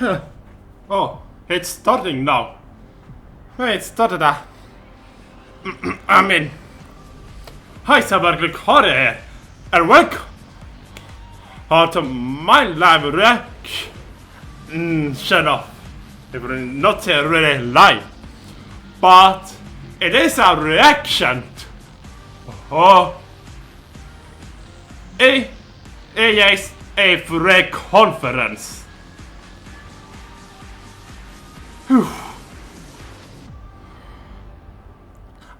Oh, it's starting now. It started I mean... Hi, Cyborg-Lucario here, and welcome to my live reaction. Shut up. It will not really live, but it is a reaction. Oh, EA's A3 conference. Whew.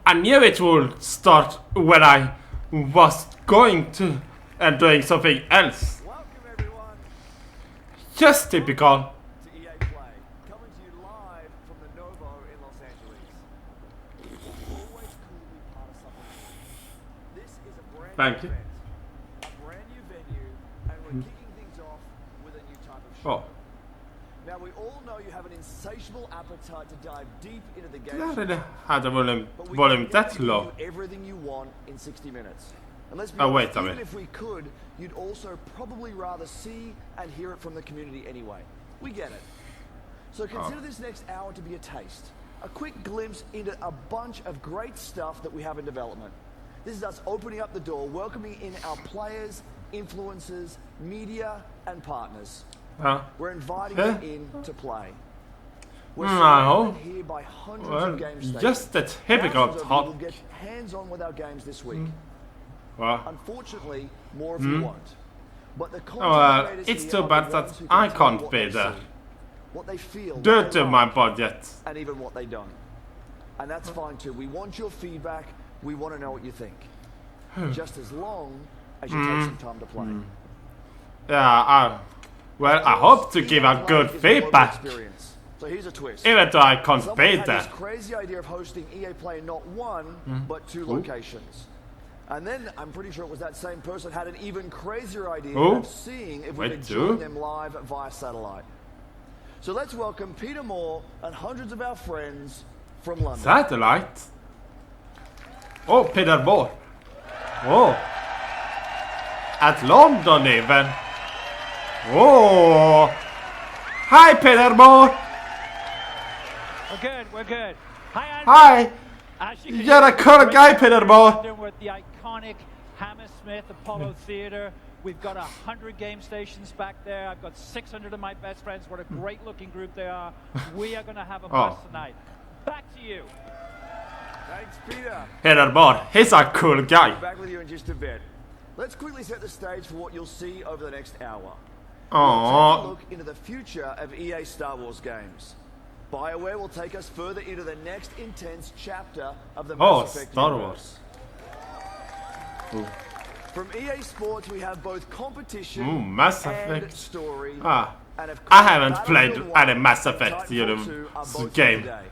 I knew it would start when I was going to and doing something else. Welcome everyone. Just typical. To EA Play, coming to you live from the Novo in Los Angeles. It's always cool to be part of something new. This is a brand Thank new you. event, a brand new venue, and we're kicking things off with a new type of show. Oh. Now we all know you have an insatiable appetite to dive deep into the game. I didn't have the volume But that low. give you everything you want in 60 minutes. And let's be Oh, honest, wait a even minute. if we could, you'd also probably rather see and hear it from the community anyway. We get it. So consider this next hour to be a taste. A quick glimpse into a bunch of great stuff that we have in development. This is us opening up the door, welcoming in our players, influencers, media, and partners. We're inviting you in to play. We're surrounded here by hundreds of game stations. Just the typical Thousands of you talk. will get hands-on with our games this week. Well, Unfortunately, more of you won't. But the content creators it's here too are the bad ones that who can I tell can't what be they there. see, what they feel, due what they to my like, budget. and even what they don't. And that's fine too. We want your feedback. We want to know what you think. Just as long as you take some time to play. Yeah, well, I hope to give a good feedback. So here's a twist. Even though I can't Someone be had there. this crazy idea of hosting EA Play in not one, but two locations. And then I'm pretty sure it was that same person had an even crazier idea of seeing if we Wait, could join them live via satellite. So let's welcome Peter Moore and hundreds of our friends from London. Satellite? Oh, Peter Moore. Oh. At London even. Oh. Hi, Peter Moore. We're good. Hi, Andrew. Hi. As you can You're a hear, cool we're guy, in Peter Moore. London with the iconic Hammersmith Apollo Theatre. We've got 100 game stations back there. I've got 600 of my best friends. What a great looking group they are. We are going to have a blast tonight. Back to you. Thanks, Peter. Peter Moore, he's a cool guy. Back with you in just a bit. Let's quickly set the stage for what you'll see over the next hour. Oh. We'll take a look into the future of EA Star Wars games. BioWare will take us further into the next intense chapter of the Mass Effect Star universe. Wars. From EA Sports, we have both competition Mass and Effect. story. And of I course, haven't played Battlefield any 1 Mass and Effect Titanfall 2 are both game. today.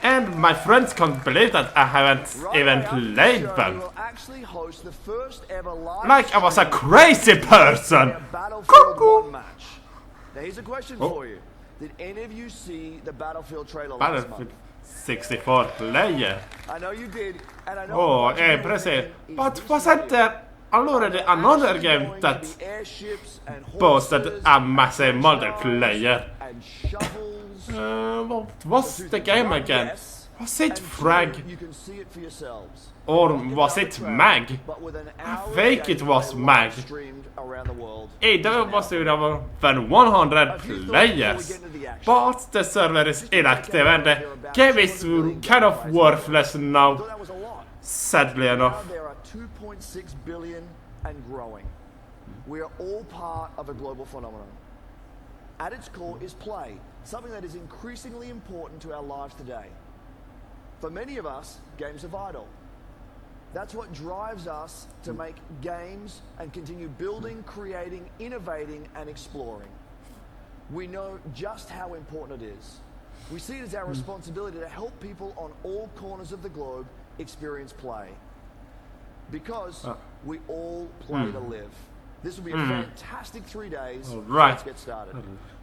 And my friends can't believe that I haven't even played We them. will actually host the first ever live Like I was a stream crazy person. a Battlefield 1 match. Now here's a question for you. Did any of you see the Battlefield trailer last Battlefield month? 64 player. I know you did, and I know Oh, a bunch of you precis. is But missing wasn't out. there already another Actually game going that to be airships and boasted horses a massive and multiplayer? and shovels. What was the game again? Yes, Was it and Frag? two, you can see it for yourselves. Or Not was another it trailer, Mag? but with an I hour of think it was gameplay Mag. live streamed around the world. Either was it over than 100 players. But the server is inactive and the game is kind of worthless I now. thought that was a lot. Sadly Now enough. there are 2.6 billion and growing. We are all part of a global phenomenon. At its core is play, something that is increasingly important to our lives today. For many of us, games are vital. That's what drives us to make games and continue building, creating, innovating, and exploring. We know just how important it is. We see it as our responsibility to help people on all corners of the globe experience play. Because we all play to live. This will be a fantastic 3 days. So right. let's get started.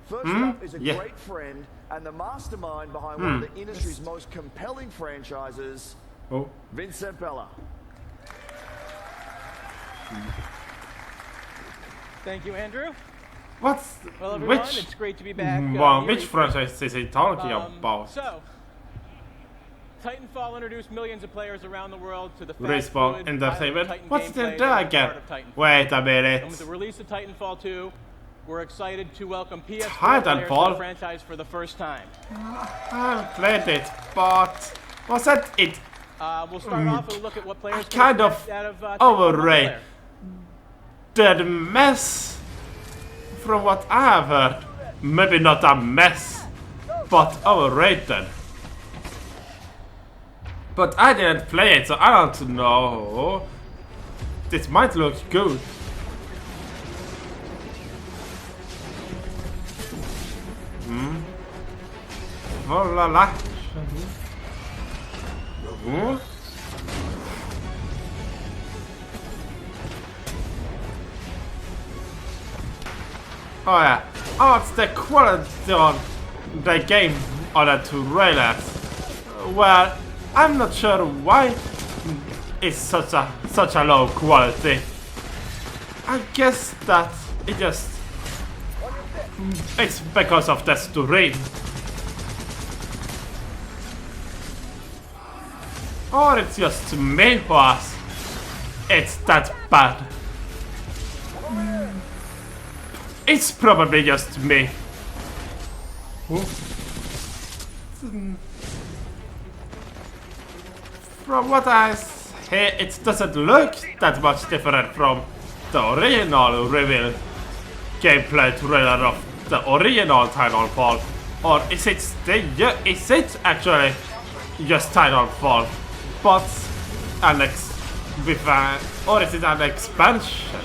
First up is a great friend and the mastermind behind one of the industry's most compelling franchises, Vincent Bella. Thank you, Andrew. What's... Well, everyone, which... it's great to be back. which franchise is he talking about? So, Titanfall introduced millions of players around the world to the Respawn Entertainment. Titan What's the gameplay there that is again? part of Titanfall. Wait a minute. And with the release of Titanfall 2, we're excited to welcome PS4 Titanfall? players to the franchise for the first time. I haven't played it, but... was that it? We'll start off with a look at what players Kind can of expect out of Titanfall overrated. multiplayer. The mess, from what I have heard, maybe not a mess, but overrated. But I didn't play it, so I don't know. This might look good. Oh la la. Oh yeah. Oh, it's the quality on the game on the trailers. Well, I'm not sure why it's such a low quality. I guess that it just it's because of the story. Or it's just me who has it's that bad. It's probably just me. From what I hear, it doesn't look that much different from the original reveal gameplay trailer of the original Titanfall. Or is it actually just Titanfall, but or is it an expansion?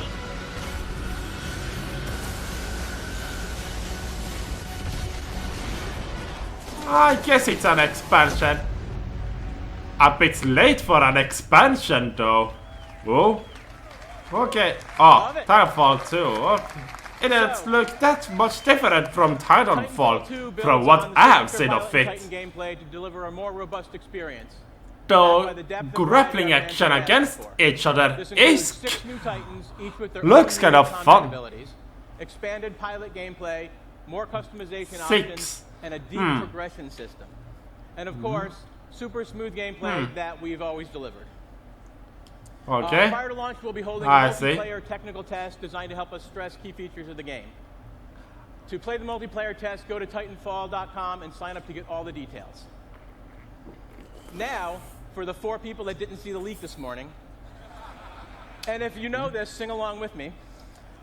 I guess it's an expansion. A bit late for an expansion though. Oh. Okay. Oh, Titanfall 2. Okay. It doesn't look that much different from Titanfall from what I have seen of it. Gameplay to deliver a more robust experience. The grappling action against each other looks kind of fun. Expanded pilot gameplay, more customization 6. options, and a deep progression system. And of course, super smooth gameplay that we've always delivered. Okay. Prior to launch, we'll be holding a multiplayer technical test designed to help us stress key features of the game. To play the multiplayer test, go to Titanfall.com and sign up to get all the details. Now, for the 4 people that didn't see the leak this morning, and if you know this, sing along with me.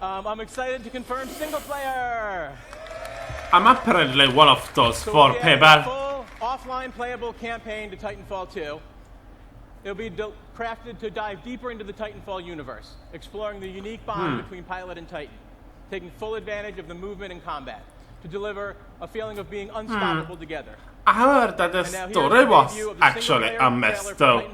I'm excited to confirm single player. I'm apparently one of those 4 A people. full offline playable campaign to Titanfall 2. It'll be crafted to dive deeper into the Titanfall universe, exploring the unique bond between pilot and Titan, taking full advantage of the movement and combat to deliver a feeling of being unstoppable together. I heard that the story was actually a mess though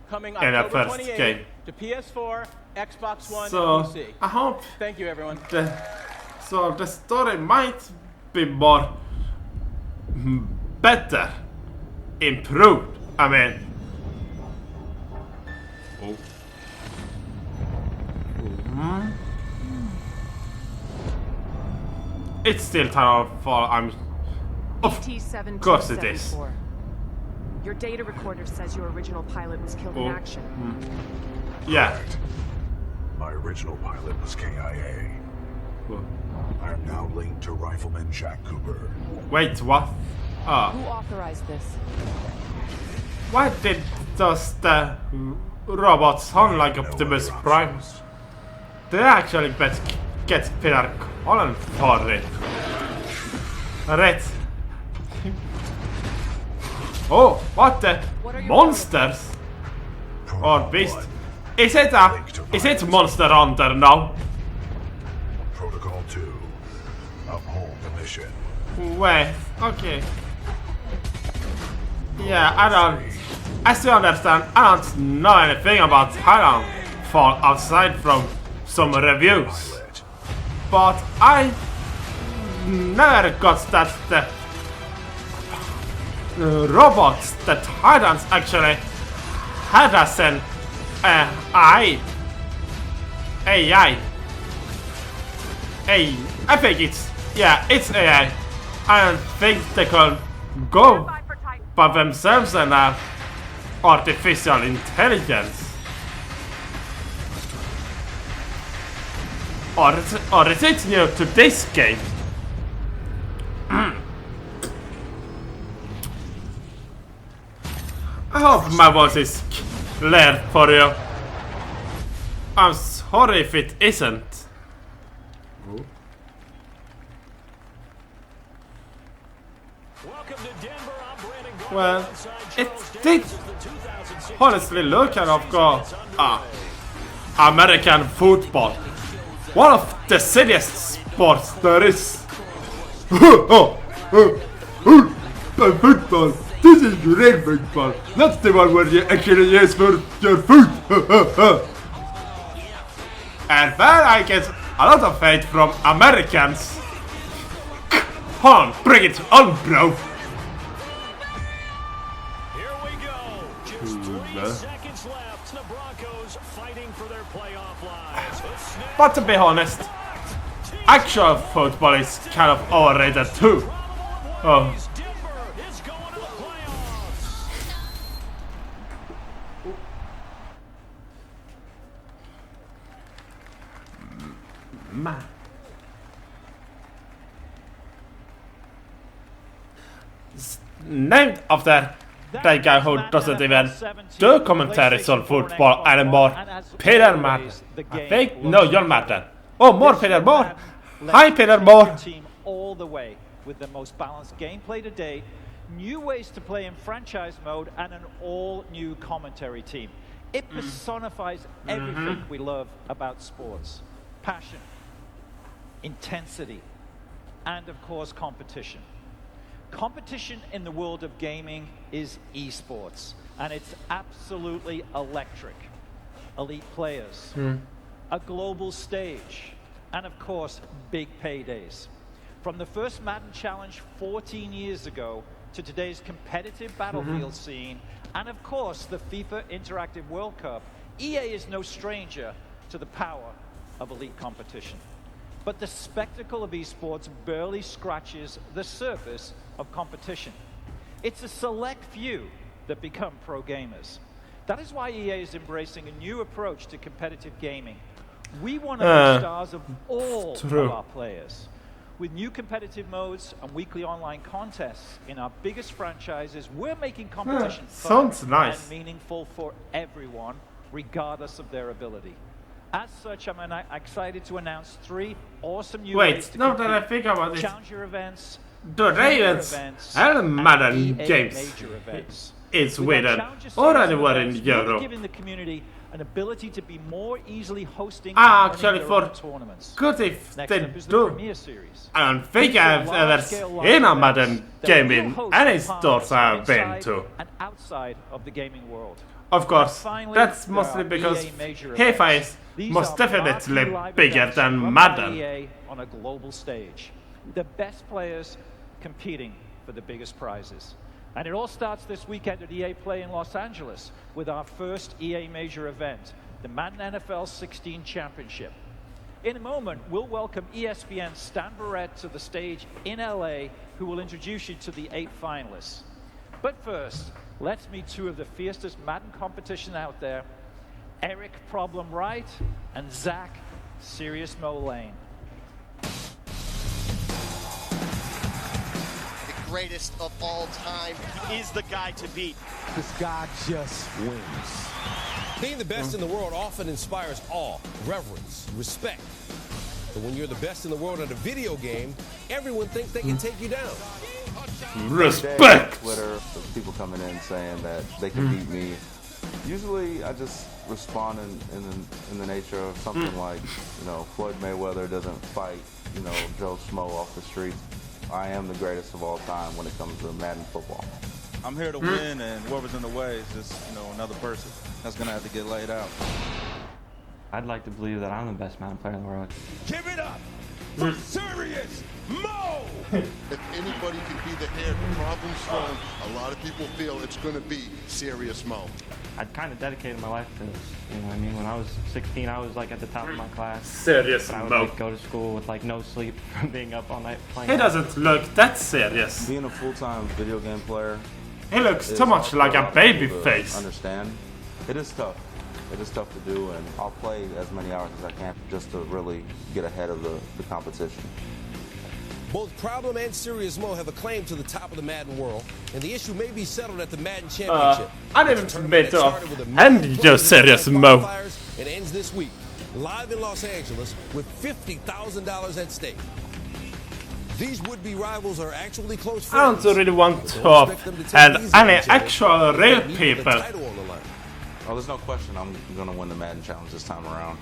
coming in the October first 28th game. to PS4, Xbox One, So and PC. I hope Thank you, everyone. the story might be more better, improved. I mean. It's still Titanfall. Of course it is. Your data recorder says your original pilot was killed in action. Yeah. My original pilot was KIA. I am now linked to Rifleman Jack Cooper. Wait, what? Who authorized this? Why does the robot sound like Optimus Prime? They actually get Peter Cullen for it. Right. Oh, what the monsters? Or beast? Is it Monster Hunter now? Protocol 2. Uphold the mission. Wait, okay. Yeah, I still understand. I don't know anything about Titanfall outside from some reviews. But I never got that the robots, the Titans actually had as an AI. I think it's AI. I don't think they can go by themselves and have artificial intelligence. Or is it new to this game? I hope my voice is clear for you. I'm sorry if it isn't. Well, it did honestly look and of course American football. One of the silliest sports there is. Football. This is real football, not the one where you actually use for your foot. And there I get a lot of hate from Americans. Come on, bring it on, bro. Here we go. Just 3 seconds left. The Broncos fighting for their playoff lives. But to be honest, actual football is kind of overrated too. Oh. Man. Named after that guy who doesn't even do commentaries on football anymore, Peter Madden. I think, no, John Madden. Oh, more Peter Moore. Hi, Peter Moore. All the way with the most balanced gameplay to date, new ways to play in franchise mode, and an all-new commentary team. It personifies everything we love about sports: passion, intensity, and of course competition. Competition in the world of gaming is esports, and it's absolutely electric. Elite players, a global stage, and of course big paydays. From the first Madden Challenge 14 years ago to today's competitive battlefield scene, and of course the FIFA Interactive World Cup, EA is no stranger to the power of elite competition. But the spectacle of esports barely scratches the surface of competition. It's a select few that become pro gamers. That is why EA is embracing a new approach to competitive gaming. We want to be stars of all of our players. With new competitive modes and weekly online contests in our biggest franchises, we're making competition fun and meaningful for everyone, regardless of their ability. As such, I'm excited to announce 3 awesome new ways to now that I think about it, challenger events, the Ravens and Madden games is winner or anywhere in Europe. Giving the community an ability to be more easily hosting actually for tournaments. Good if Next they up is the do. Premier Series. I don't think I've ever seen a Madden game in any stores I've been to. And outside of the gaming world. Of course, that's mostly because FIFA is most definitely bigger than Madden. EA on a global stage. The best players competing for the biggest prizes. And it all starts this weekend at EA Play in Los Angeles with our first EA major event, the Madden NFL 16 Championship. In a moment, we'll welcome ESPN's Stan Barrett to the stage in LA, who will introduce you to the 8 finalists. But first, let's meet 2 of the fiercest Madden competition out there, Eric Problem Right and Zach Serious Mo Lane. The greatest of all time is the guy to beat. This guy just wins. Being the best in the world often inspires awe, reverence, respect. But when you're the best in the world at a video game, everyone thinks they can take you down. Respect! Twitter, people coming in saying that they can beat me. Usually I just respond in the nature of something like, you know, Floyd Mayweather doesn't fight, you know, Joe Schmo off the street. I am the greatest of all time when it comes to Madden football. I'm here to win, and whoever's in the way is just, you know, another person that's going to have to get laid out. I'd like to believe that I'm the best Madden player in the world. Give it up for Serious Mo! If anybody can be the head problem strong, a lot of people feel it's going to be Serious Mo. I'd kind of dedicated my life to this. You know what I mean? When I was 16, I was like at the top of my class. Serious, I would Mo. like go to school with like no sleep from being up all night playing. He doesn't look that serious. Being a full-time video game player, he looks is too much hard like for a lot of baby people to face. Understand? It is tough. It is tough to do, and I'll play as many hours as I can just to really get ahead of the competition. Both Problem and Serious Mo have a claim to the top of the Madden world, and the issue may be settled at the Madden Championship. I didn't bit off. And your Serious Mo. It ends this week, live in Los Angeles, with $50,000 at stake. These would-be rivals are actually close friends. I don't really want to have any actual real people. Oh, there's no question I'm going to win the Madden Challenge this time around.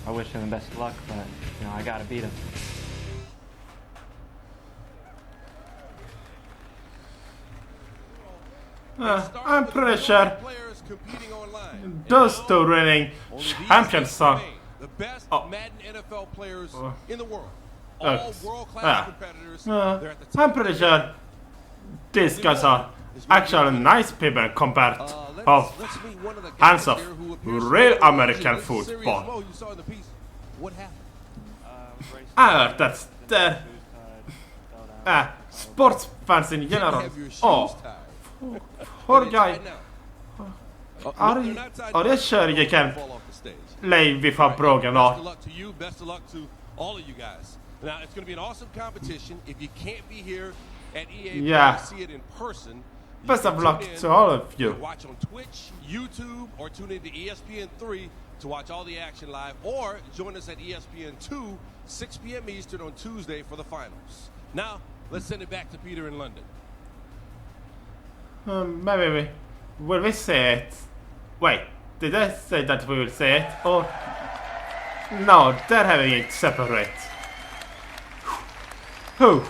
I wish him the best of luck, but you know I gotta beat him. I'm pretty sure those two winning champions are the best Madden NFL players in the world. I'm pretty sure these guys are actually nice people compared of hands of real American football. That's the sports fans in general. Oh, poor guy. Are you sure you can play with a broken arm? Best of luck to you. Best of luck to all of you guys. Now, it's going to be an awesome competition. If you can't be here at EA to see it in person, best of luck to all of you. Watch on Twitch, YouTube, or tune into ESPN3 to watch all the action live, or join us at ESPN2, 6 p.m. Eastern on Tuesday for the finals. Now, let's send it back to Peter in London. Maybe will we say it? Wait, did I say that we will say it? Or no, they're having it separate. Whew.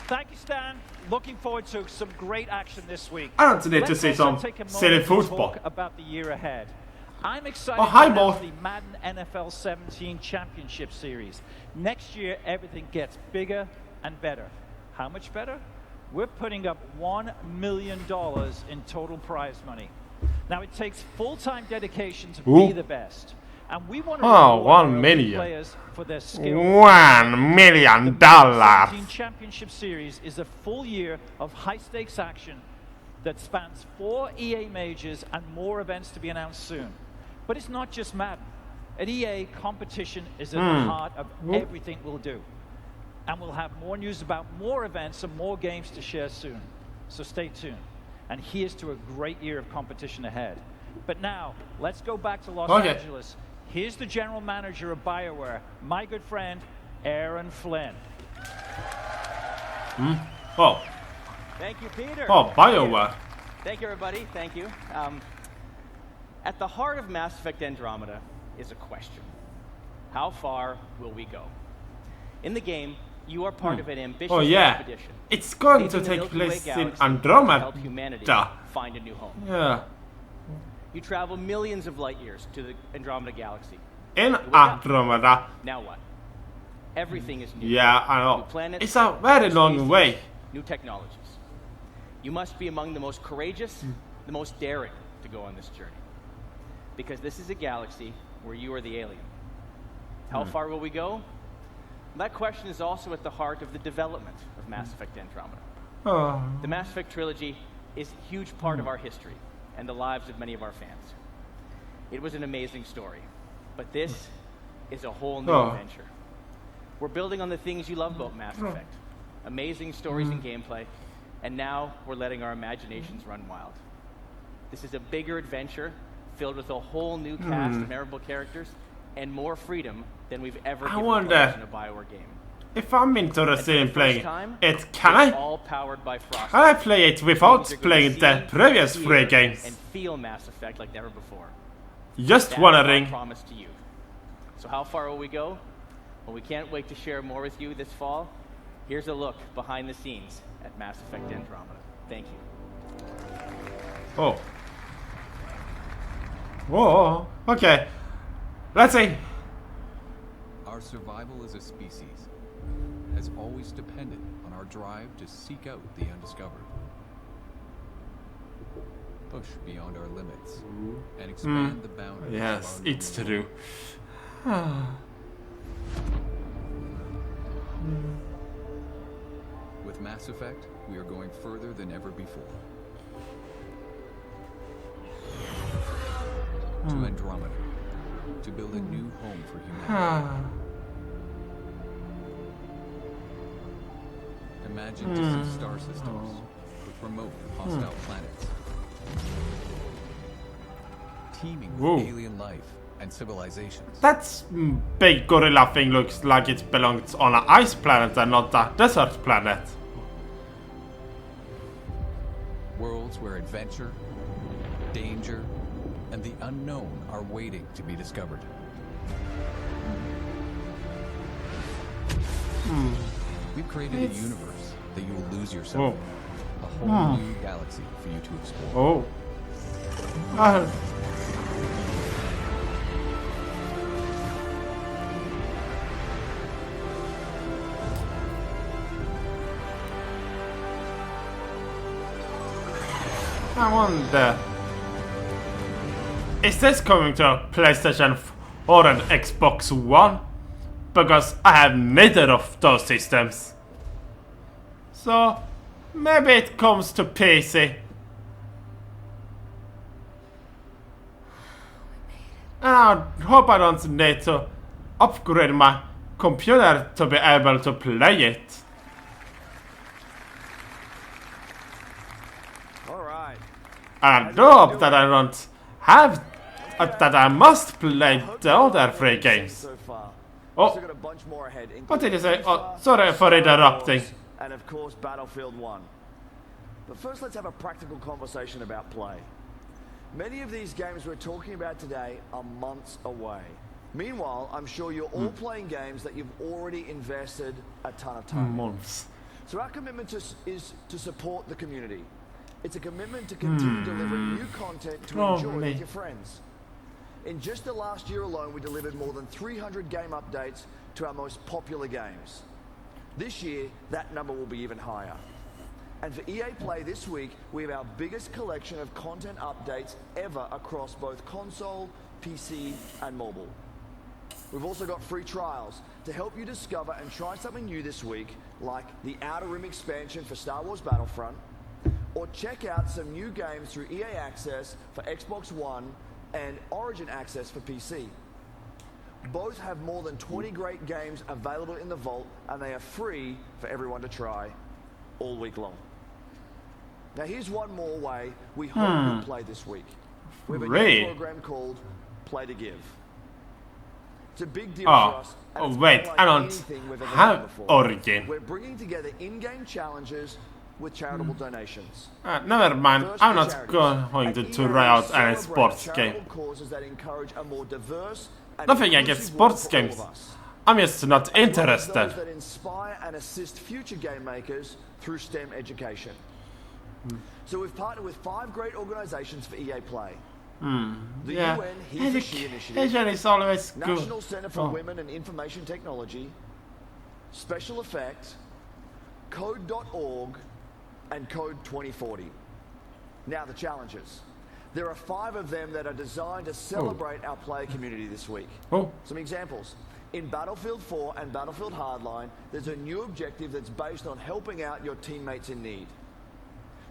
Thank you, Stan. Looking forward to some great action this week. I don't need to see some silly football. About the year ahead. I'm excited about the Madden NFL 17 Championship Series. Next year, everything gets bigger and better. How much better? We're putting up $1 million in total prize money. Now, it takes full-time dedication to be the best. And we want to reward players for their skill. $1 million. The 17 Championship Series is a full year of high-stakes action that spans 4 EA majors and more events to be announced soon. But it's not just Madden. At EA, competition is at the heart of everything we'll do. And we'll have more news about more events and more games to share soon. So stay tuned. And here's to a great year of competition ahead. But now, let's go back to Los Angeles. Here's the general manager of BioWare, my good friend, Aaron Flynn. Oh. Thank you, Peter. Oh, BioWare. Thank you, everybody. Thank you. At the heart of Mass Effect Andromeda is a question. How far will we go? In the game, you are part of an ambitious expedition. It's going to take place in Andromeda. Help humanity find a new home. Yeah. You travel millions of light years to the Andromeda galaxy. In Andromeda. Now what? Everything is new. Yeah, I know. New planets, it's a very long way. New technologies. You must be among the most courageous, the most daring to go on this journey. Because this is a galaxy where you are the alien. How far will we go? That question is also at the heart of the development of Mass Effect Andromeda. The Mass Effect trilogy is a huge part of our history and the lives of many of our fans. It was an amazing story, but this is a whole new adventure. We're building on the things you love about Mass Effect. Amazing stories and gameplay, and now we're letting our imaginations run wild. This is a bigger adventure filled with a whole new cast of memorable characters and more freedom than we've ever given players in a BioWare game. If I'm interested in playing it, can I play it without playing the previous 3 games? And feel Mass Effect like never before. Just wondering. Promise to you. So how far will we go? Well, we can't wait to share more with you this fall. Here's a look behind the scenes at Mass Effect Andromeda. Thank you. Oh. Whoa. Okay. Let's see. Our survival as a species has always depended on our drive to seek out the undiscovered. push beyond our limits and expand the boundaries. Yes, of our it's new true. With Mass Effect, we are going further than ever before. To Andromeda, to build a new home for humanity. Imagine distant star systems with remote and hostile planets, teeming with alien life and civilizations. That big gorilla thing looks like it belongs on an ice planet and not a desert planet. Worlds where adventure, danger, and the unknown are waiting to be discovered. We've created a universe that you will lose yourself in. A whole new galaxy for you to explore. I wonder, is this coming to a PlayStation or an Xbox One? Because I have neither of those systems. So maybe it comes to PC. And I hope I don't need to upgrade my computer to be able to play it. Alright. And I do hope that I don't have that I must play the other 3 games. Oh, what did you say? Oh, sorry for interrupting. And of course, Battlefield 1. But first, let's have a practical conversation about play. Many of these games we're talking about today are months away. Meanwhile, I'm sure you're all playing games that you've already invested a ton of time in. Months. So our commitment is to support the community. It's a commitment to continue delivering new content to enjoy with your friends. In just the last year alone, we delivered more than 300 game updates to our most popular games. This year, that number will be even higher. And for EA Play this week, we have our biggest collection of content updates ever across both console, PC, and mobile. We've also got free trials to help you discover and try something new this week, like the Outer Rim expansion for Star Wars Battlefront, or check out some new games through EA Access for Xbox One and Origin Access for PC. Both have more than 20 great games available in the vault, and they are free for everyone to try all week long. Now here's one more way we hope you'll play this week. We have a new program called Play to Give. It's a big deal for us. Oh wait, I don't have Origin. We're bringing together in-game challenges with charitable donations. Never mind, I'm not going to try out any sports game. Nothing against sports games. I'm just not interested. Those that inspire and assist future game makers through STEM education. So we've partnered with 5 great organizations for EA Play. The UN He's a She Initiative, is always good. National Center for Women and Information Technology, Special Effect, Code.org, and Code 2040. Now the challenges. There are 5 of them that are designed to celebrate our player community this week. Some examples. In Battlefield 4 and Battlefield Hardline, there's a new objective that's based on helping out your teammates in need.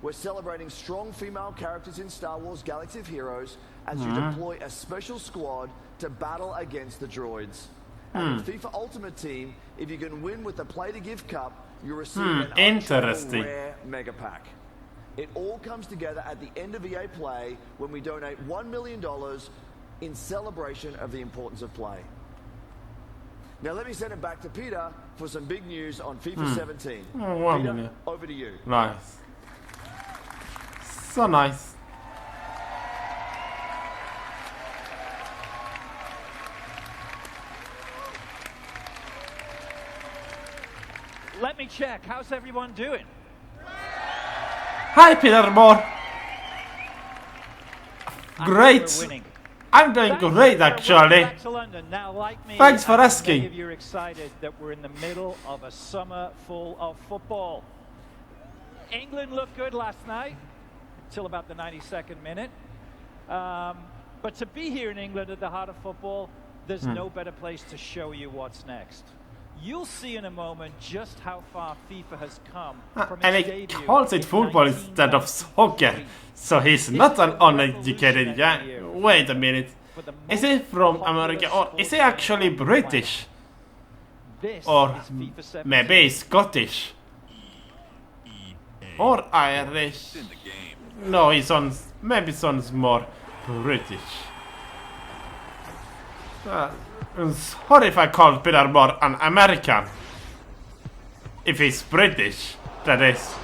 We're celebrating strong female characters in Star Wars Galaxy of Heroes as you deploy a special squad to battle against the droids. And in FIFA Ultimate Team, if you can win with the Play to Give Cup, you receive an interesting rare mega pack. It all comes together at the end of EA Play when we donate $1 million in celebration of the importance of play. Now let me send it back to Peter for some big news on FIFA 17. Peter, over to you. Nice. So nice. Let me check. How's everyone doing? Hi, Peter Moore. Great. I'm doing great, actually. Now, like me, thanks for asking. Many of you are excited that we're in the middle of a summer full of football. England looked good last night. till about the 92nd minute. But to be here in England at the heart of football, there's no better place to show you what's next. You'll see in a moment just how far FIFA has come from And its he debut calls it in football instead of soccer. So he's not an uneducated guy. Wait a minute. Is he from America or is he actually British? Or maybe Scottish? Or Irish? No, he sounds, maybe sounds more British. Sorry if I called Peter more an American. If he's British, that is.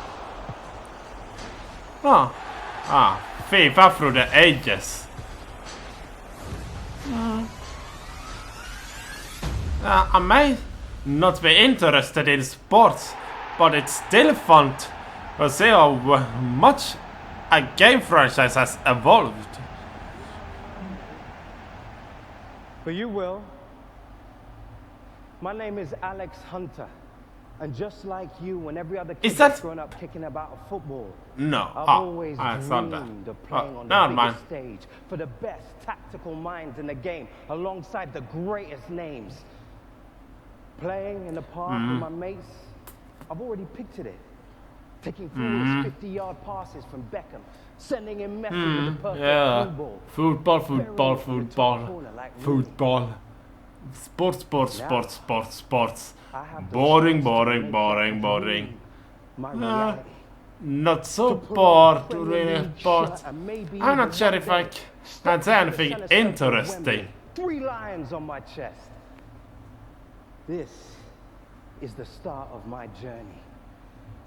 FIFA through the ages. I may not be interested in sports, but it's still fun to see how much a game franchise has evolved. But you will. My name is Alex Hunter. And just like you and every other kid that's grown up kicking about a football, no. I've always dreamed of playing on the biggest stage for the best tactical minds in the game, alongside the greatest names. Playing in the park with my mates, I've already pictured it. Taking forward 50-yard passes from Beckham, sending in Messi with the perfect through ball. Football. Sports. Boring. Not so bored, really, but I'm not sure if I can say anything interesting. 3 lions on my chest. This is the start of my journey.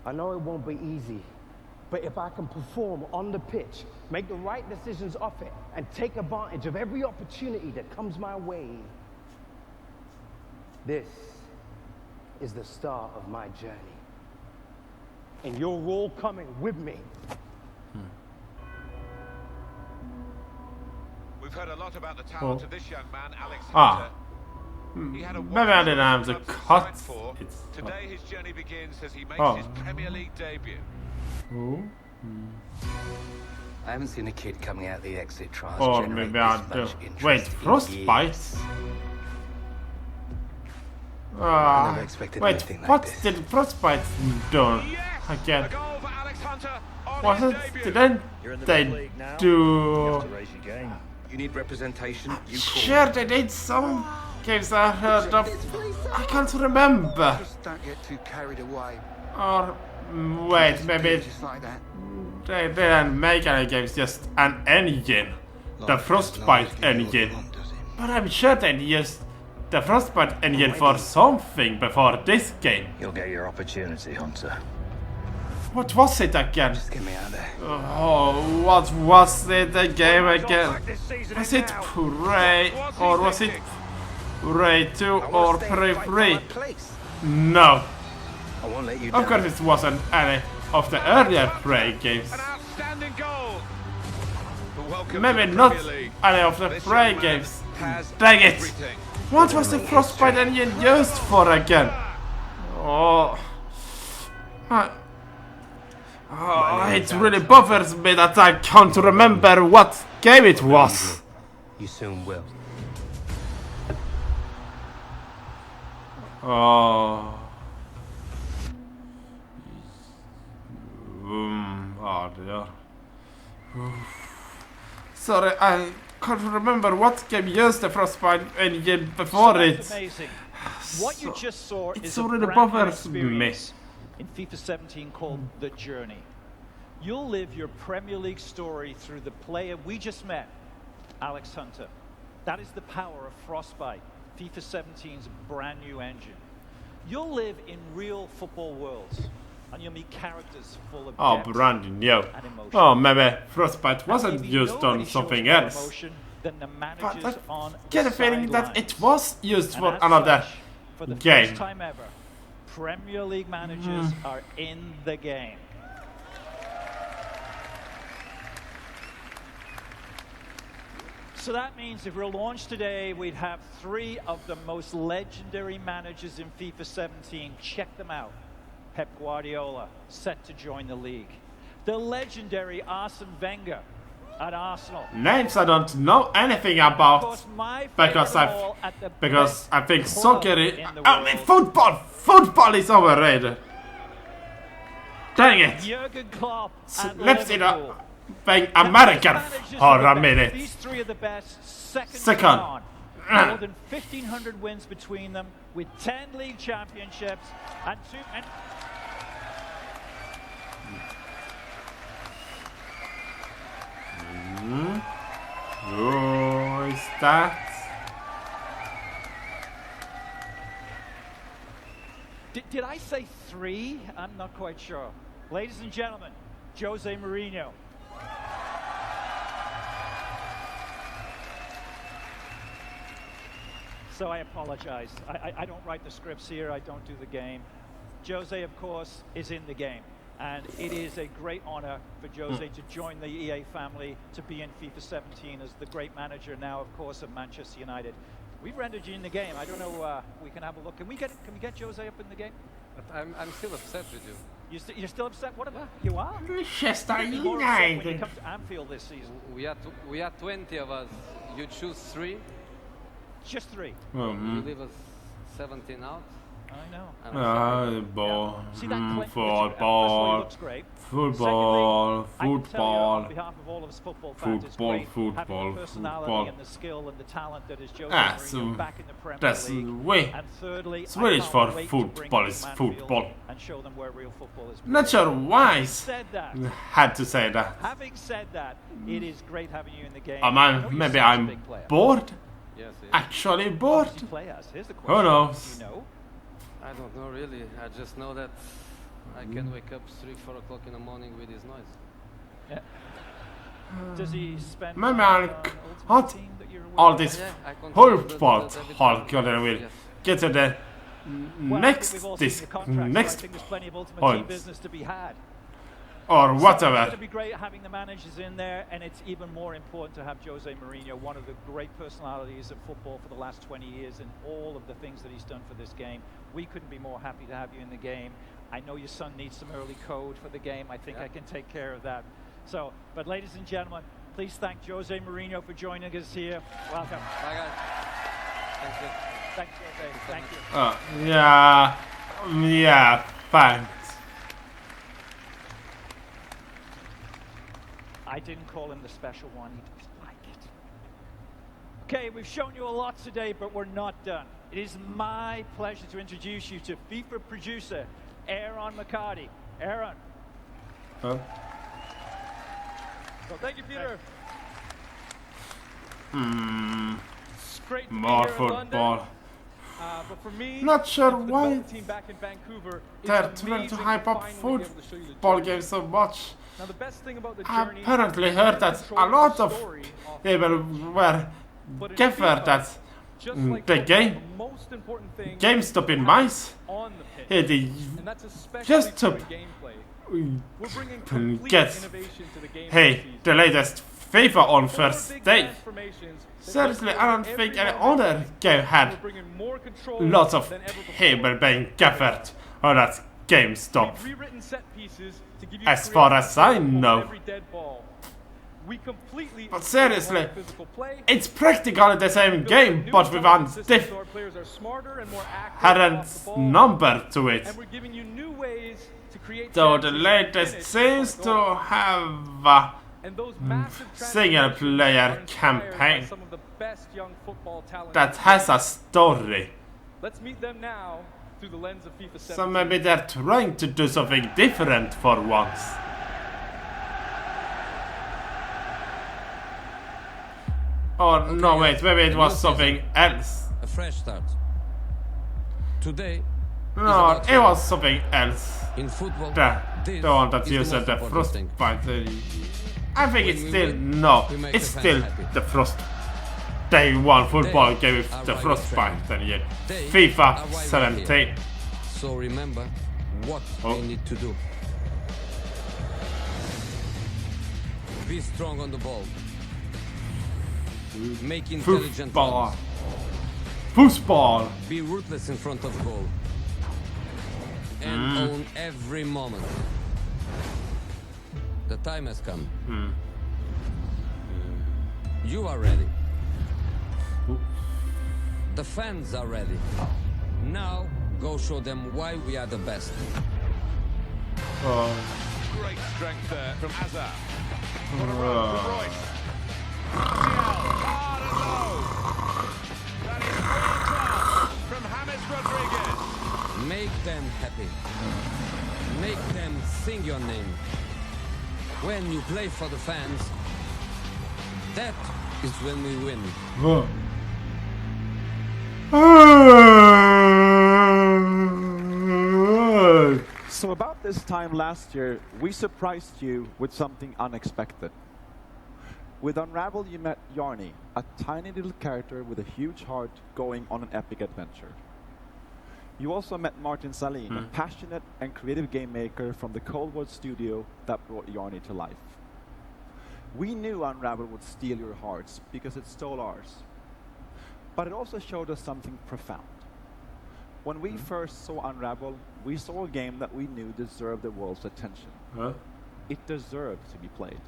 I know it won't be easy, but if I can perform on the pitch, make the right decisions off it, and take advantage of every opportunity that comes my way, this is the start of my journey. And you're all coming with me. We've heard a lot about the talent of this young man, Alex Hunter. Maybe I didn't have the cut. Today his journey begins as he makes his Premier League debut. I haven't seen a kid coming out the exit trials. Or maybe I do. Wait, frostbite? Wait, what did frostbite do again? Didn't they do? You need representation. Sure, they did some games I heard of. I can't remember. Just don't get too carried away. Or wait, maybe they didn't make any games, just an engine, the frostbite engine. But I'm sure they used the frostbite engine for something before this game. You'll get your opportunity, Hunter. What was it again? Just get me out of there. Oh, what was it the game again? Was it Prey or was it Prey 2 or Prey 3? No. Of course it wasn't any of the earlier Prey games. Maybe not any of the Prey games. Dang it! What was the frostbite engine used for again? It really bothers me that I can't remember what game it was. You soon will. Dear. Sorry, I can't remember what game used the frostbite engine before it. Amazing. What you just saw is a really brand new bothers me. experience in FIFA 17 called The Journey. You'll live your Premier League story through the player we just met, Alex Hunter. That is the power of Frostbite, FIFA 17's brand new engine. You'll live in real football worlds, and you'll meet characters full of depth brand new. and emotion. Oh, maybe frostbite wasn't used on something else. Than the But managers I on get the a feeling that sidelines. it was used And for as another such, for the game. first time ever, Premier League managers are in the game. So that means if we're launched today, we'd have 3 of the most legendary managers in FIFA 17. Check them out. Pep Guardiola, set to join the league. the legendary Arsene Wenger at Arsenal. Names I don't know anything about because I think soccer is, I mean football is overrated. Dang it! Jurgen Klopp at Let's see the Liverpool. being American for a minute. These three are the best. Second. More than 1,500 wins between them, with 10 league championships and 2. Who is that? Did I say 3? I'm not quite sure. Ladies and gentlemen, Jose Mourinho. So I apologize. I don't write the scripts here. I don't do the game. Jose, of course, is in the game. And it is a great honor for Jose to join the EA family, to be in FIFA 17 as the great manager now, of course, of Manchester United. We've rendered you in the game. I don't know. We can have a look. Can we get Jose up in the game? But I'm still upset with you. You're still upset? What about you are? Manchester When you United. come to Anfield this season. We are 20 of us. You choose 3. Just 3. You leave us 17 out. I know. Ball. See that Football. looks great. Football. I can tell you Football. on behalf of all of us football fans, it's Football. great having Football. the personality Football. and the skill and the talent that is Jose So Mourinho back in the Premier that's League. way. And thirdly, Swedish I for can't wait to bring football them is to Anfield football. and show them where real football is. Not sure why. Having said that, had to say that. having said that, it is great having you in the game. Maybe I'm bored. Yes, Actually bored. Here's the question. Who knows? Do you know? I don't know really. I just know that I can wake up 3-4 o'clock in the morning with his noise. Yeah. Does he spend Maybe time I'll on Ultimate hot Team that you're aware all of? this Yeah, I whole control part the Hulk will get to the Well, next we've all seen this the contracts, so I next think there's plenty of Ultimate Team point business to be had. or So it's whatever. going to be great having the managers in there, and it's even more important to have Jose Mourinho, one of the great personalities of football for the last 20 years, and all of the things that he's done for this game. We couldn't be more happy to have you in the game. I know your son needs some early code for the game. I think I can take care of that. So, but ladies and gentlemen, please thank Jose Mourinho for joining us here. Welcome. Bye, guys. Thank you. Thanks, Jose. Thank you. Yeah, thanks. I didn't call him the special one. He doesn't like it. Okay, we've shown you a lot today, but we're not done. It is my pleasure to introduce you to FIFA producer Aaron McCarty. Aaron. Huh? Well, thank you, Peter. It's great to More be here in football. London. But for me, Not sure the why development team back in Vancouver, they're it's trying to amazing hype up finally be able to show you the football journey. games so much. Now, the best thing about the I journey apparently is heard you that control a the lot of story off people were But in gathered FIFA, that just like the football, game the most important thing GameStop in is mice on the pitch. and And that's especially just for to the gameplay. We're bringing complete get innovation to the game hey this season. the latest FIFA on Four first big day. transformations that Seriously, take I don't place think every any moment. other game had We're bringing more control lots of than ever before. people being gathered on that GameStop. We've rewritten set pieces to give you As far creative as I control over know. every dead ball. We completely But seriously, transformed physical play. it's practically the same game, New but with development one systems diff so our players are smarter and more accurate different off the ball. number to it. And we're giving you new ways to create So the chances latest finish seems before the goal. to have a And those massive single transformations player are inspired by campaign some of the best young football talent that in the has game. a story. Let's meet them now through the lens of FIFA 17. So maybe they're trying to do something different for once. Oh no, wait, maybe it was something else. A fresh start. Today, No, it was something else. in football, The this one that is the used most the important thing. frostbite. I think When it's we still win, no. we make It's the fans still happy. the frost. Day one football They game with are the right frostbite. And yeah, They are FIFA right 17. here. So remember what we need to do. Be strong on the ball. Make intelligent Football. runs. Football. Be ruthless in front of goal. And own every moment. The time has come. You are ready. The fans are ready. Now, go show them why we are the best. Great strength there from Hazard. What a run from Royce. Hard and low. That is well done from James Rodriguez. Make them happy. Make them sing your name. When you play for the fans, that is when we win. So about this time last year, we surprised you with something unexpected. With Unravel, you met Yarny, a tiny little character with a huge heart going on an epic adventure. You also met Martin Salin, a passionate and creative game maker from the Cold War studio that brought Yarny to life. We knew Unravel would steal your hearts because it stole ours. But it also showed us something profound. When we first saw Unravel, we saw a game that we knew deserved the world's attention. It deserved to be played.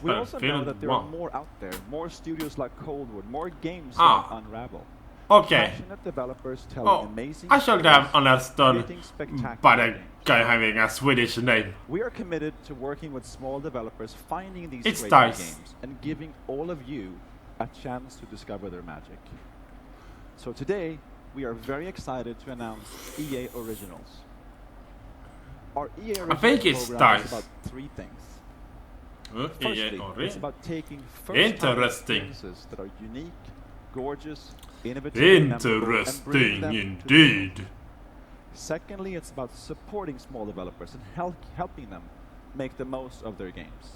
We also know that there are more out there, more studios like Coldwood, more games like Unravel. Okay. Passionate developers telling amazing I should have stories, understood creating spectacular by the games. guy having a Swedish name. We are committed to working with small developers, finding these It's great nice. games, and giving all of you a chance to discover their magic. So today, we are very excited to announce EA Originals. Our EA Originals think it's program nice. is about three things. EA Firstly, it's about taking Interesting. first-time experiences that are unique, gorgeous, innovative, memorable, and bringing them to the indeed. world. Secondly, it's about supporting small developers and helping them make the most of their games.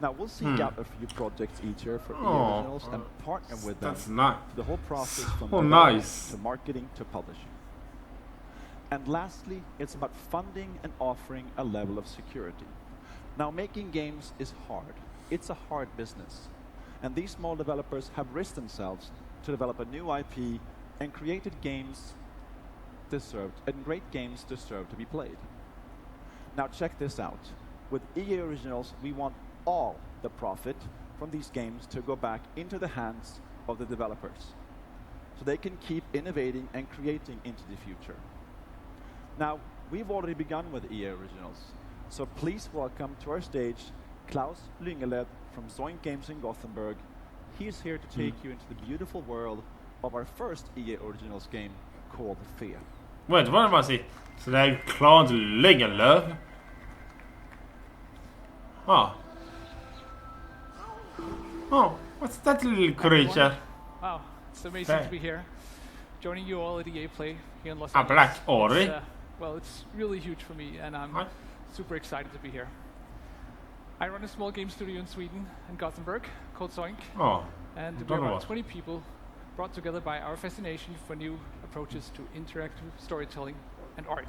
Now, we'll seek out a few projects each year for EA Originals and partner with them That's nice. through the whole process from Oh, development nice. to marketing to publishing. And lastly, it's about funding and offering a level of security. Now, making games is hard. It's a hard business. And these small developers have risked themselves to develop a new IP and created games great games deserve to be played. Now check this out. With EA Originals, we want all the profit from these games to go back into the hands of the developers, so they can keep innovating and creating into the future. Now, we've already begun with EA Originals, so please welcome to our stage Klaus Lyngeled from Zoink Games in Gothenburg. He's here to take you into the beautiful world of our first EA Originals game called Fear. Wait, what was he? So they cloned Lingelöf? Oh. Oh, what's that little creature? Wow, it's amazing to be here, joining you all at EA Play here in Los A Angeles. black Ori? Well, it's really huge for me, and I'm super excited to be here. I run a small game studio in Sweden, in Gothenburg, called Zoink. Oh, and don't we're know about what. 20 people brought together by our fascination for new approaches to interactive storytelling and art.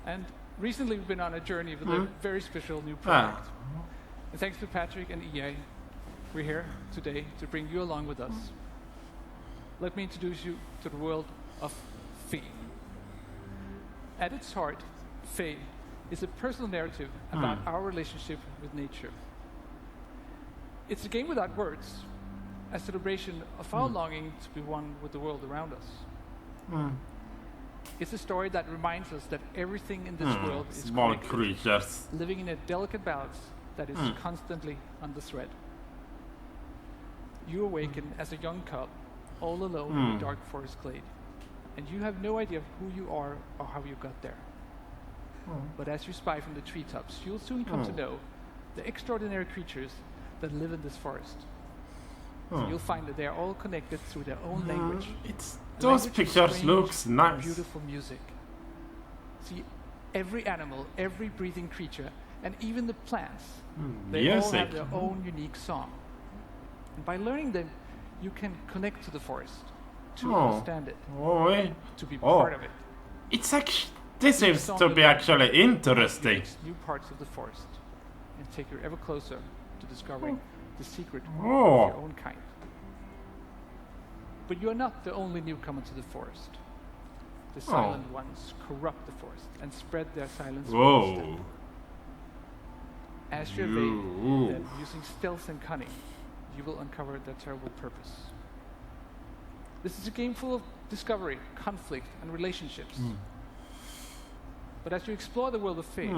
And recently we've been on a journey with a very special new project. And thanks to Patrick and EA, we're here today to bring you along with us. Let me introduce you to the world of Fe. At its heart, Fe is a personal narrative about our relationship with nature. It's a game without words, a celebration of our longing to be one with the world around us. It's a story that reminds us that everything in this world is small connected, creatures. living in a delicate balance that is constantly on the thread. You awaken as a young cub, all alone in a dark forest glade, and you have no idea who you are or how you got there. But as you spy from the treetops, you'll soon come to know the extraordinary creatures that live in this forest. You'll find that they are all connected through their own language. Those Language with pictures strange, looks nice. beautiful music. See, every animal, every breathing creature, and even the plants, they all music. have their own unique song. And by learning them, you can connect to the forest, to understand it, to be part of it. It's actually, this Each seems song to you be learn actually interesting. creates new parts of the forest and take you ever closer to discovering the secret of Oh. your own kind. But you are not the only newcomer to the forest. The silent ones corrupt the forest and spread their silence amongst them. As you evade them using stealth and cunning, you will uncover their terrible purpose. This is a game full of discovery, conflict, and relationships. But as you explore the world of fate,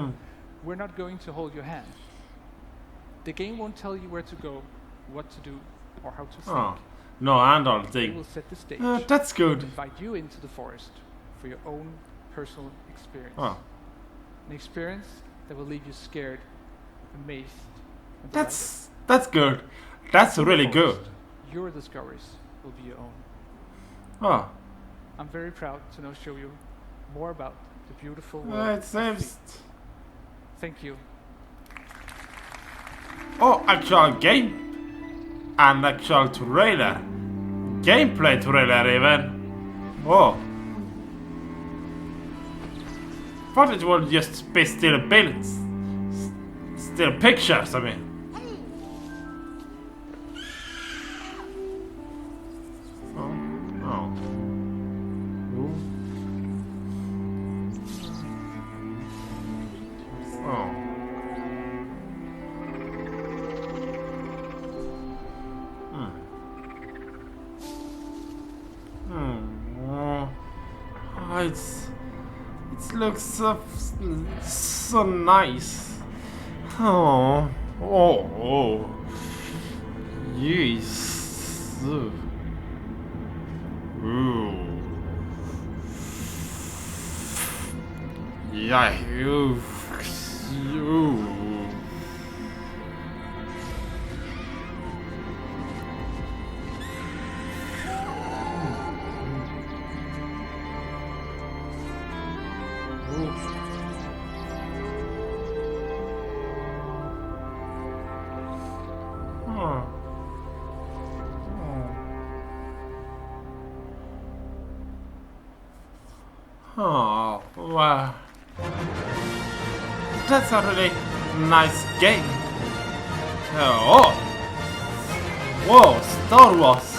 we're not going to hold your hand. The game won't tell you where to go, what to do, or how to think. No, and all We thing. will set the stage. That's good. And invite you into the forest for your own personal experience. An experience that will leave you scared, amazed, and delighted. That's good. That's really good. Your discoveries will be your own. I'm very proud to now show you more about the beautiful world. It seems. Thank you. Actual game. And actual trailer. Gameplay trailer even. Thought it would just be still builds. Still pictures, I mean. It looks so nice. Yes. Yeah, you. Wow. That's a really nice game. Whoa, Star Wars.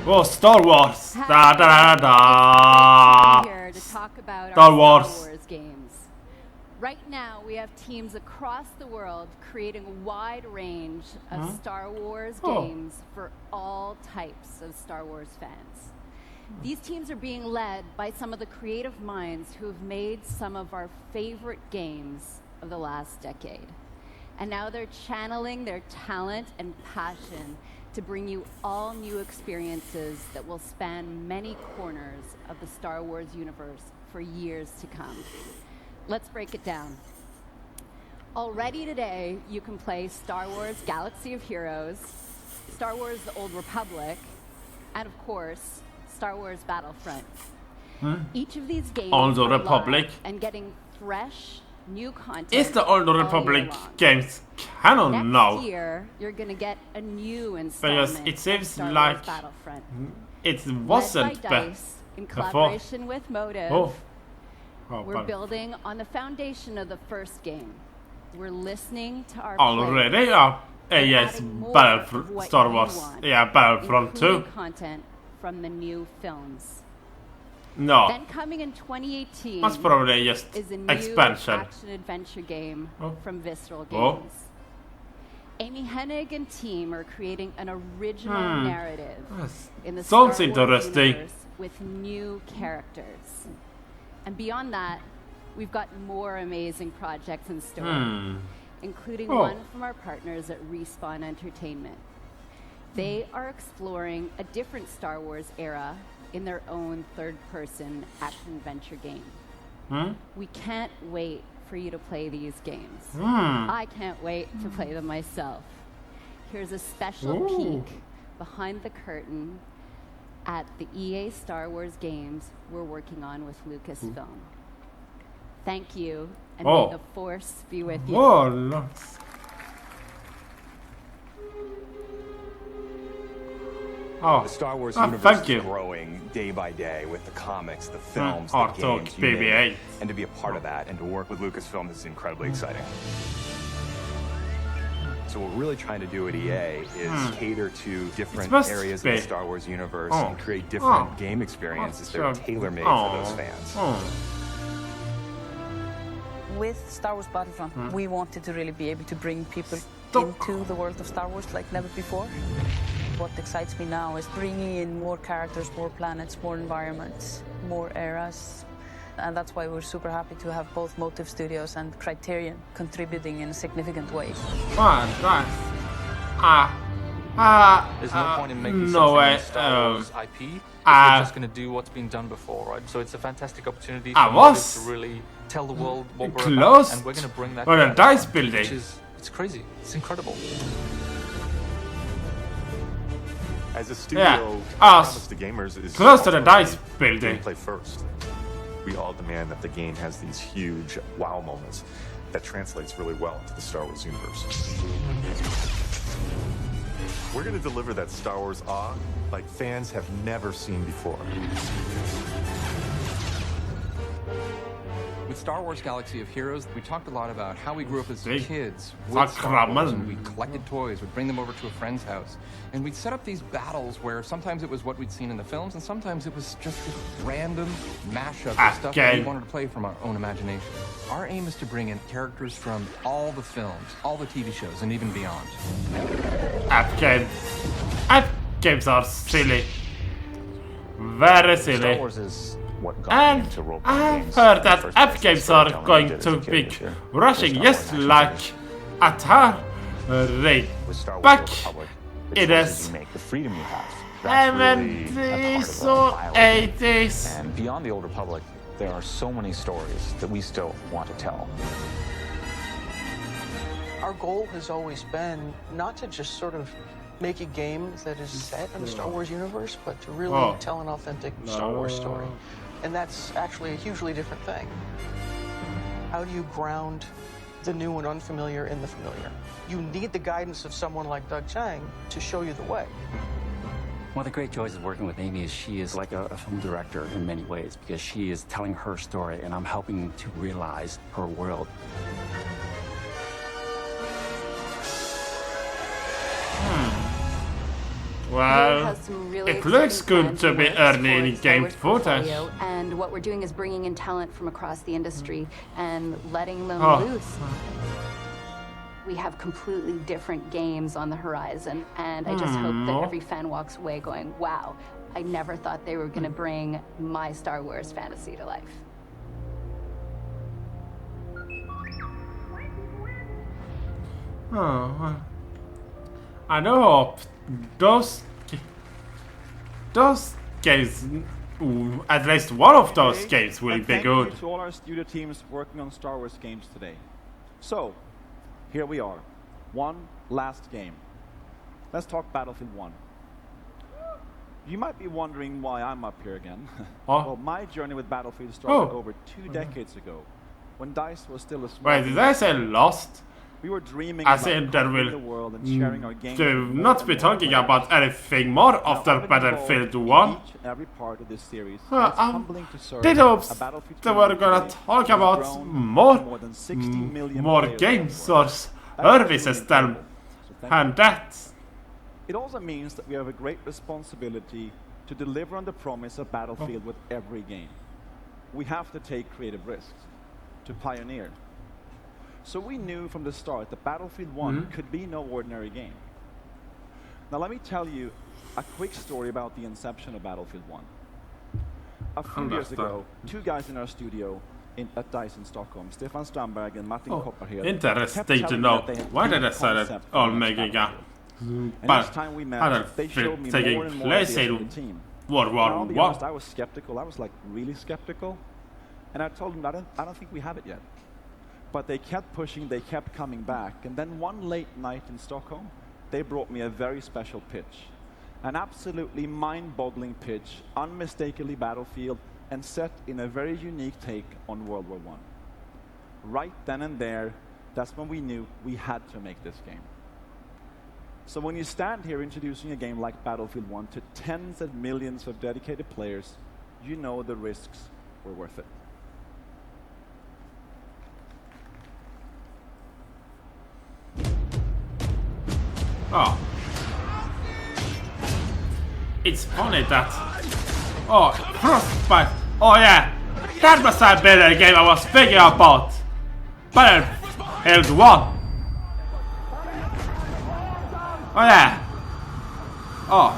Whoa, Star Wars. Da da da. Here to talk about Star our Wars. Star Wars games. Right now, we have teams across the world creating a wide range of Star Wars games for all types of Star Wars fans. These teams are being led by some of the creative minds who have made some of our favorite games of the last decade. And now they're channeling their talent and passion to bring you all new experiences that will span many corners of the Star Wars universe for years to come. Let's break it down. Already today, you can play Star Wars Galaxy of Heroes, Star Wars The Old Republic, and of course, Star Wars Battlefront. Each of these games Old are Republic. live and getting fresh, new content. Is the Old all year Republic long. games canon now? Next year, you're gonna get a new Because installment it seems of Star like Wars Battlefront. it Led wasn't by before. DICE in collaboration with Motive. We're but building on the foundation of the first game. We're listening to our already? players Yeah. and Yes, adding more of Battlefront, what Star you Wars. want, Yeah, Battlefront 2. including content from the new films. No. Then coming in 2018 That's probably just is a new expansion. action-adventure game from Visceral Oh. Games. Amy Hennig and team are creating an original narrative in the Sounds Star Wars interesting. universe with new characters. And beyond that, we've got more amazing projects in store, including one from our partners at Respawn Entertainment. They are exploring a different Star Wars era in their own third-person action-adventure game. We can't wait for you to play these games. I can't wait to play them myself. Here's a special peek behind the curtain at the EA Star Wars games we're working on with Lucasfilm. Thank you, and may the Force be with you. Oh, nice. The Star Wars universe thank you. is growing day by day with the comics, the films, the Art games, Talk, you name BB-8. it. And to be a part of that and to work with Lucasfilm is incredibly exciting. So what we're really trying to do at EA is cater to different must areas of be. the Star Wars universe Oh. and create different Oh. game experiences that Oh. are tailor-made Oh. for those fans. with Star Wars Battlefront, we wanted to really be able to bring people into the world of Star Wars like never before. What excites me now is bringing in more characters, more planets, more environments, more eras. And that's why we're super happy to have both Motive Studios and Criterion contributing in a significant way. Oh, nice. There's no point in making no way. Star Wars IP if you're just going to do what's been done before, right? So it's a fantastic opportunity for Motive to really tell the world what we're about, and we're going to bring that. On a dice building. It's crazy. It's incredible. As a studio, promise to gamers is close to the dice building. Play first. We all demand that the game has these huge wow moments that translates really well to the Star Wars universe. We're going to deliver that Star Wars awe like fans have never seen before. With Star Wars Galaxy of Heroes, we talked a lot about how we grew up as kids with Fuck Star Wars, Raman. and we collected toys, we'd bring them over to a friend's house, and we'd set up these battles where sometimes it was what we'd seen in the films, and sometimes it was just this random mashup of stuff that we wanted to play from our own imagination. Our aim is to bring in characters from all the films, all the TV shows, and even beyond. App games. App games are silly. Very silly. Star Wars is what got And me into role-playing I've games heard in the that first app place. games are Storytelling going did as to a kid be this year. rushing, With just Star Wars like Atari With Star Wars back The Old Republic, the it choices is you make, the freedom you have. That's really a 70s part of or the bio. 80s. And beyond the Old Republic, there are so many stories that we still want to tell. Our goal has always been not to just sort of make a game that is set in the Star Wars universe, but to really tell an authentic Star Wars story. And that's actually a hugely different thing. How do you ground the new and unfamiliar in the familiar? You need the guidance of someone like Doug Chiang to show you the way. One of the great joys of working with Amy is she is like a film director in many ways, because she is telling her story and I'm helping to realize her world. Well, Really it looks good to be earning in-game footage. portfolio, and what we're doing is bringing in talent from across the industry and letting them loose. We have completely different games on the horizon, and I just hope that every fan walks away going, wow, I never thought they were going to bring my Star Wars fantasy to life. Oh, I hope those games, at least one of those games will be good. Thank you to all our studio teams working on Star Wars games today. So, here we are. One last game. Let's talk Battlefield 1. You might be wondering why I'm up here again. Well, my journey with Battlefield started over 2 decades ago, when DICE was still a small... Wait, did I say lost? We were dreaming As about in there conquering will the world and sharing our games do with not more be and more talking players. about anything more after I've been Battlefield involved 1. in each and every part of this series. It's humbling to serve Did hopes a Battlefield they were 2 gonna today talk has about grown to more than 60 million more players games worldwide. or That's services really than incredible. So thank you. and that. It also means that we have a great responsibility to deliver on the promise of Battlefield with every game. We have to take creative risks, to pioneer. So we knew from the start that Battlefield 1 could be no ordinary game. Now let me tell you a quick story about the inception of Battlefield 1. A few years ago, 2 guys in our studio at DICE in Stockholm, Stefan Strandberg and Martin Kopparhed, Interesting to know why they decided on making a Battlefield taking place in World War I'll be honest, I. I was skeptical. I was like really skeptical, and I told them I don't think we have it yet. But they kept pushing, they kept coming back, and then one late night in Stockholm, they brought me a very special pitch, an absolutely mind-boggling pitch, unmistakably Battlefield, and set in a very unique take on World War I. Right then and there, that's when we knew we had to make this game. So when you stand here introducing a game like Battlefield 1 to tens of millions of dedicated players, you know the risks were worth it. Oh. It's funny that... Oh, Frostbite. Oh yeah. That was a better game I was thinking about. Battlefield 1. Oh yeah. Oh.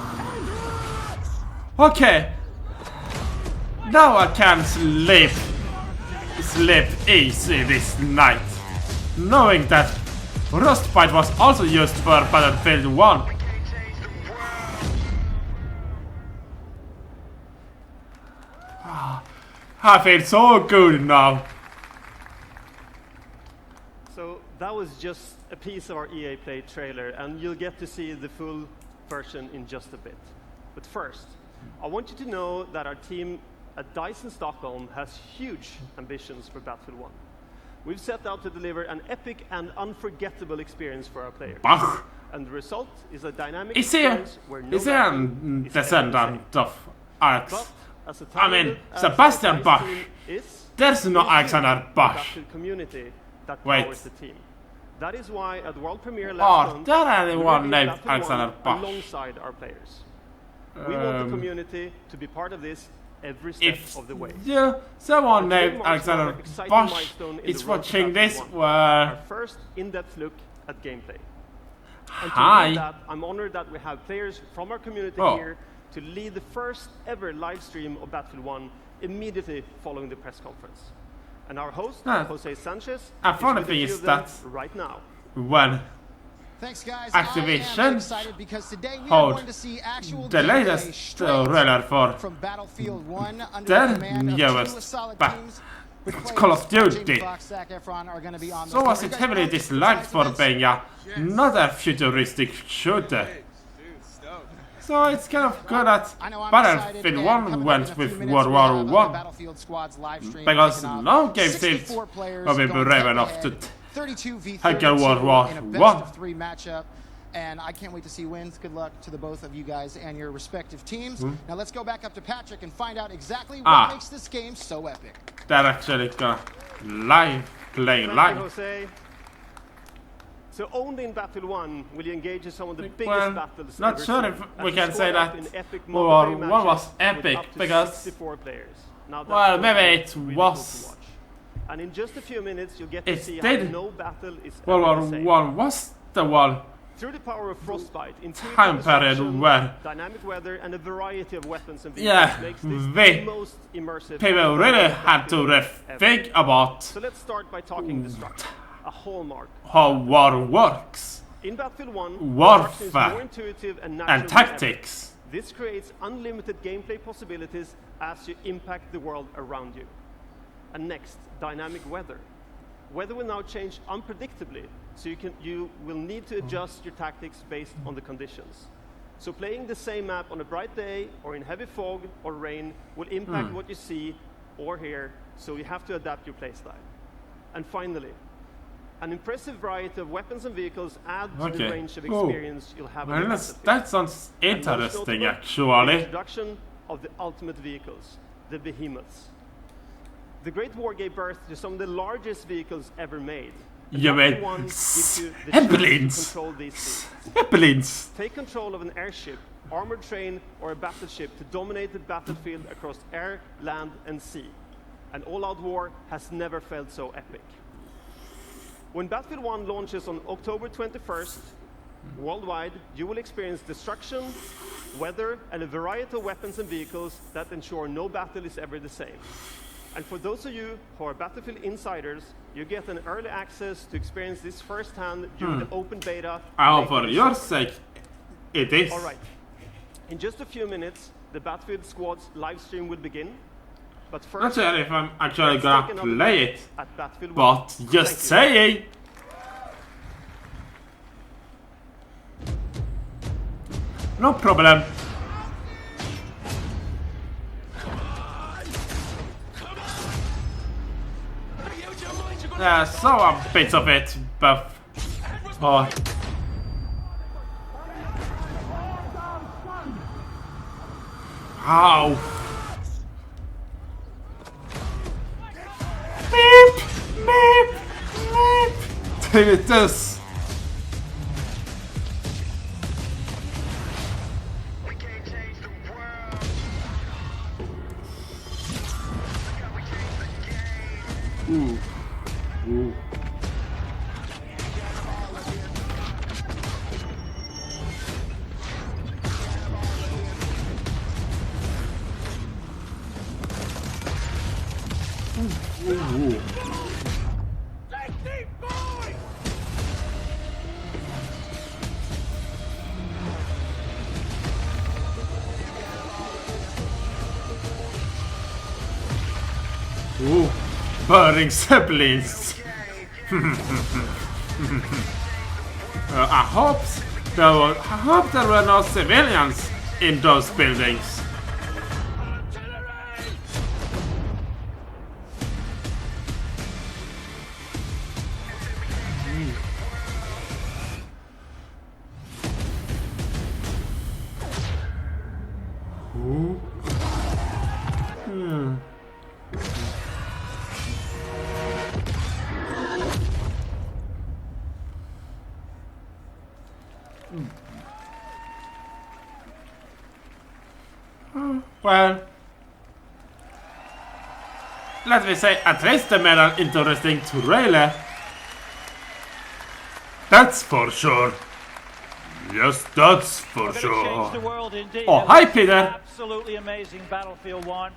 Okay. Now I can sleep easy this night, knowing that Frostbite was also used for Battlefield 1. I feel so good now. So that was just a piece of our EA Play trailer, and you'll get to see the full version in just a bit. But first, I want you to know that our team at DICE in Stockholm has huge ambitions for Battlefield 1. We've set out to deliver an epic and unforgettable experience for our players. And the result is a dynamic experience where no battle is descendant of Alex? I mean, Sebastian Bach. There's no Alexander Bach. Community that Wait. powers the team. That is why at world premiere last month, there anyone we named released Alexander Battlefield 1 Bach? alongside our players. We want the community to be part of this every step of the way. Yeah, someone And today named marks another Alexander exciting Bach milestone in is the road to watching this. Battlefield 1, our first in-depth look at gameplay. And to Hi. do that, I'm honored that we have players from our community Oh. here to lead the first ever live stream of Battlefield 1 immediately following the press conference. And our host, Jose Sanchez, And funny is with thing a is few of them that right now. when Thanks, guys. Activision hold the latest trailer for their newest Call of Duty, so was it heavily disliked for being another futuristic shooter. So it's kind of good that Battlefield 1 went with World War 1, because no game seems will be brave enough to tackle World War 1. And I can't wait to see wins. Good luck to the both of you guys and your respective teams. Now let's go back up to Patrick and find out exactly what makes this game so epic. They're actually gonna playing Thank live. you, Jose. So only in Battlefield 1 will you engage in some of the biggest Well, battles not ever sure seen, if and we to can say squad up that in epic World War multiplayer 1 was matches epic, with up to because 64 players. Now that's well, what maybe makes it really was. cool to watch. And in just a few minutes, you'll get to It see did. how no battle is World ever War the same. 1 was the one Through the power of Frostbite, intuitive time period destruction, where dynamic weather, and a variety of weapons and vehicles makes this the most immersive. people really had to think about So let's start by talking destruction, a hallmark. how war works, In Battlefield 1, destruction is warfare, more intuitive and natural and than tactics. ever. This creates unlimited gameplay possibilities as you impact the world around you. And next, dynamic weather. Weather will now change unpredictably, so you will need to adjust your tactics based on the conditions. So playing the same map on a bright day or in heavy fog or rain will impact what you see or hear, so you have to adapt your playstyle. And finally, an impressive variety of weapons and vehicles add to the range of experience you'll have on the battlefield. That sounds And most interesting, notable, actually. the introduction of the ultimate vehicles, the behemoths. The Great War gave birth to some of the largest vehicles ever made. And You Battlefield mean 1 gives you the chance to Zeppelins? control these vehicles. Zeppelins. Take control of an airship, armored train, or a battleship to dominate the battlefield across air, land, and sea. An all-out war has never felt so epic. When Battlefield 1 launches on October 21st, worldwide, you will experience destruction, weather, and a variety of weapons and vehicles that ensure no battle is ever the same. And for those of you who are Battlefield insiders, you get an early access to experience this firsthand during the open beta. Oh, for your sake, it is. All right. In just a few minutes, the Battlefield Squad's live stream will begin. But first, Not sure if I'm actually let's gonna take another play look it, at Battlefield 1. but just saying. No problem. Yeah, so a bit of it, but oh. Ow. Meep, meep, meep. Take it this. Ooh. Ooh. burning siblings. I hope there were no civilians in those buildings. Well, let me say, at least they made an interesting trailer. That's for sure. Yes, that's for sure. Oh, hi, Peter. Absolutely amazing Battlefield 1.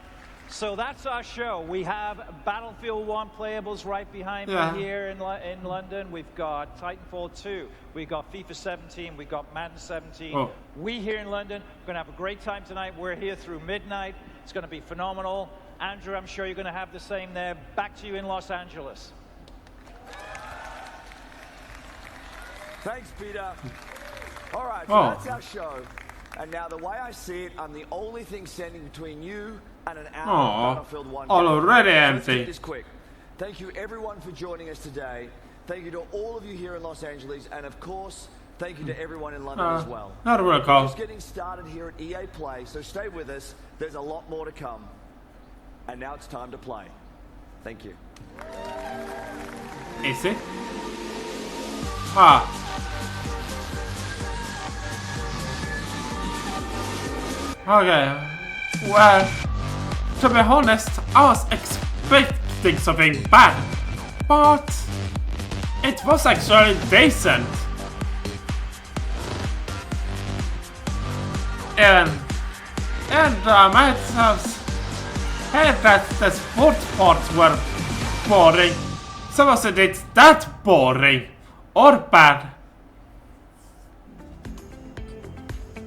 So that's our show. We have Battlefield 1 playables right behind me here in London. We've got Titanfall 2. We've got FIFA 17. We've got Madden 17. Oh. We here in London are going to have a great time tonight. We're here through midnight. It's going to be phenomenal. Andrew, I'm sure you're going to have the same there. Back to you in Los Angeles. Thanks, Peter. All right, so that's our show. And now the way I see it, I'm the only thing standing between you and an hour of Battlefield 1. Already empty. Let's keep this quick. Thank you everyone for joining us today. Thank you to all of you here in Los Angeles, and of course, thank you to everyone in London as well. Not We're welcome. just getting started here at EA Play, so stay with us. There's a lot more to come. And now it's time to play. Thank you. Easy. Ah. Okay. Well, to be honest, I was expecting something bad, but it was actually decent. And I might have heard that the sports parts were boring. So wasn't it that boring or bad?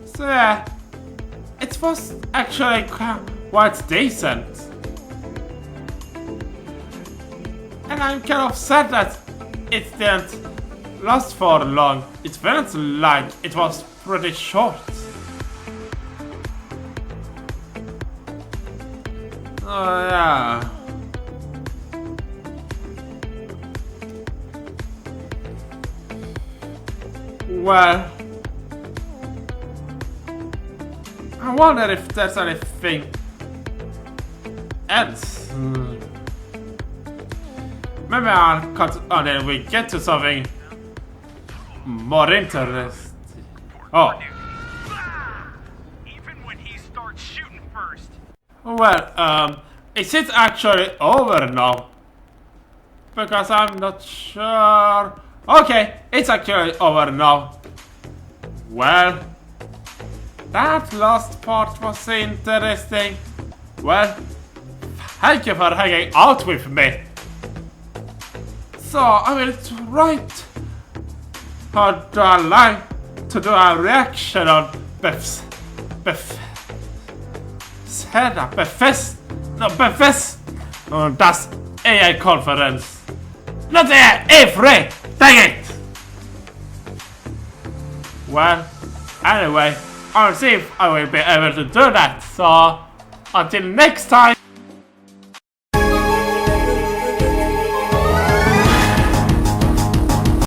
So yeah, it was actually quite decent. And I'm kind of sad that it didn't last for long. It felt like it was pretty short. Oh yeah. Well, I wonder if there's anything else. Maybe I'll cut on and we get to something more interesting. Oh. Even when he starts shooting first. Well, is it actually over now? Because I'm not sure. Okay, it's actually over now. Well, that last part was interesting. Well, thank you for hanging out with me. So I will try to do a reaction on Bethesda, das AI conference. Not AI, E3! Dang it! Well, anyway, I'll see if I will be able to do that. So, until next time.